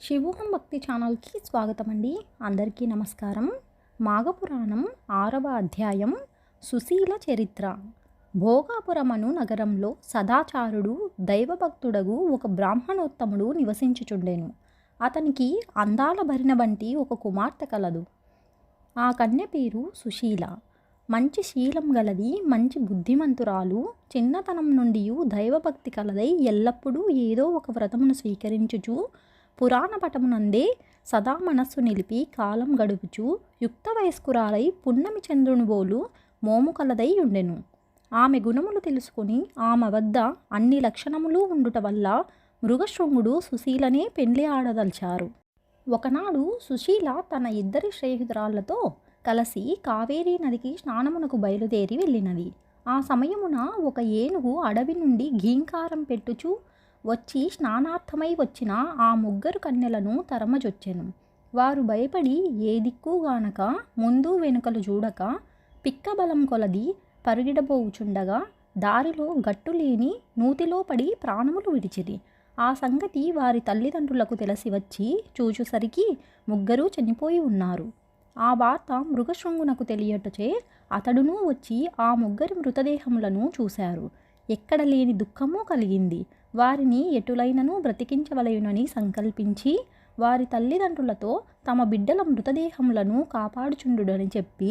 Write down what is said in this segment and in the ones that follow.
శివోహం భక్తి ఛానల్కి స్వాగతం అండి. అందరికీ నమస్కారం. మాఘపురాణం 6వ అధ్యాయం సుశీల చరిత్ర. భోగాపురమను నగరంలో సదాచారుడు దైవభక్తుడగు ఒక బ్రాహ్మణోత్తముడు నివసించుచుండెను. అతనికి అందాల భరిన వంటి ఒక కుమార్తె కలదు. ఆ కన్య పేరు సుశీల. మంచి శీలం గలది, మంచి బుద్ధిమంతురాలు, చిన్నతనం నుండి దైవభక్తి కలదై ఎల్లప్పుడూ ఏదో ఒక వ్రతమును స్వీకరించుచు పురాణ పటమునందే సదా మనస్సు నిలిపి కాలం గడుపుచు యుక్త వయస్కురాలై పున్నమి చంద్రుని బోలు మోము కలదై ఉండెను. ఆమె గుణములు తెలుసుకుని ఆమె వద్ద అన్ని లక్షణములు ఉండుట వల్ల మృగశృంగుడు సుశీలనే పెండ్లి ఆడదల్చారు. ఒకనాడు సుశీల తన ఇద్దరి స్నేహితురాళ్లతో కలిసి కావేరీ నదికి స్నానమునకు బయలుదేరి వెళ్ళినది. ఆ సమయమున ఒక ఏనుగు అడవి నుండి ఘీంకారం పెట్టుచు వచ్చి స్నానార్థమై వచ్చిన ఆ ముగ్గురు కన్యలను తరమజొచ్చెను. వారు భయపడి ఏ దిక్కుగానక ముందు వెనుకలు చూడక పిక్కబలం కొలది పరుగిడబోవుచుండగా దారిలో గట్టులేని నూతిలో పడి ప్రాణములు విడిచిరి. ఆ సంగతి వారి తల్లిదండ్రులకు తెలిసి వచ్చి చూచుసరికి ముగ్గురు చనిపోయి ఉన్నారు. ఆ వార్త మృగశృంగునకు తెలియటచే అతడును వచ్చి ఆ ముగ్గురి మృతదేహములను చూశారు. ఎక్కడ లేని దుఃఖము కలిగింది. వారిని ఎటులైనను బ్రతికించవలయునని సంకల్పించి వారి తల్లిదండ్రులతో తమ బిడ్డల మృతదేహములను కాపాడుచుండుడని చెప్పి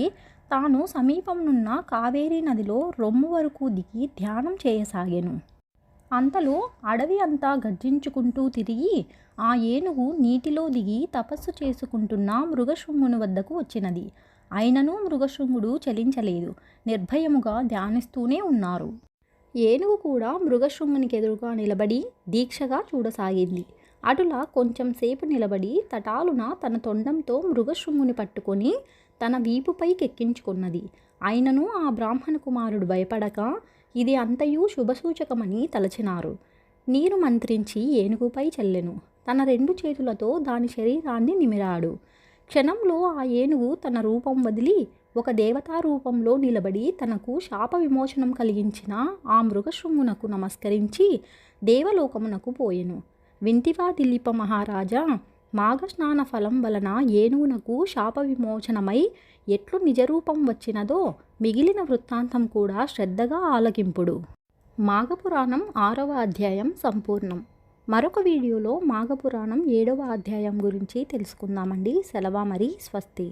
తాను సమీపంనున్న కావేరీ నదిలో రొమ్ము వరకు దిగి ధ్యానం చేయసాగెను. అంతలో అడవి అంతా గర్జించుకుంటూ తిరిగి ఆ ఏనుగు నీటిలో దిగి తపస్సు చేసుకుంటున్న మృగశృంగుని వద్దకు వచ్చినది. అయినను మృగశృంగుడు చలించలేదు. నిర్భయముగా ధ్యానిస్తూనే ఉన్నారు. ఏనుగు కూడా మృగశృంగునికి ఎదురుగా నిలబడి దీక్షగా చూడసాగింది. అటులా కొంచెం సేపు నిలబడి తటాలున తన తొండంతో మృగశృంగుని పట్టుకొని తన వీపుపైకెక్కించుకున్నది. అయినను ఆ బ్రాహ్మణ కుమారుడు భయపడక ఇది అంతయు శుభసూచకమని తలచినారు. నీరు మంత్రించి ఏనుగుపై చల్లెను. తన 2 చేతులతో దాని శరీరాన్ని నిమిరాడు. క్షణంలో ఆ ఏనుగు తన రూపం వదిలి ఒక దేవతా రూపంలో నిలబడి తనకు శాప విమోచనం కలిగించిన ఆ మృగశృంగునకు నమస్కరించి దేవలోకమునకు పోయెను. వింటివా దిలీప మహారాజా, మాఘస్నాన ఫలం వలన ఏనుగునకు శాప విమోచనమై ఎట్లు నిజరూపం వచ్చినదో మిగిలిన వృత్తాంతం కూడా శ్రద్ధగా ఆలకింపుడు. మాఘపురాణం 6వ అధ్యాయం సంపూర్ణం. మరొక వీడియోలో మాఘపురాణం 7వ అధ్యాయం గురించి తెలుసుకుందామండి. సెలవు మరి. స్వస్తి.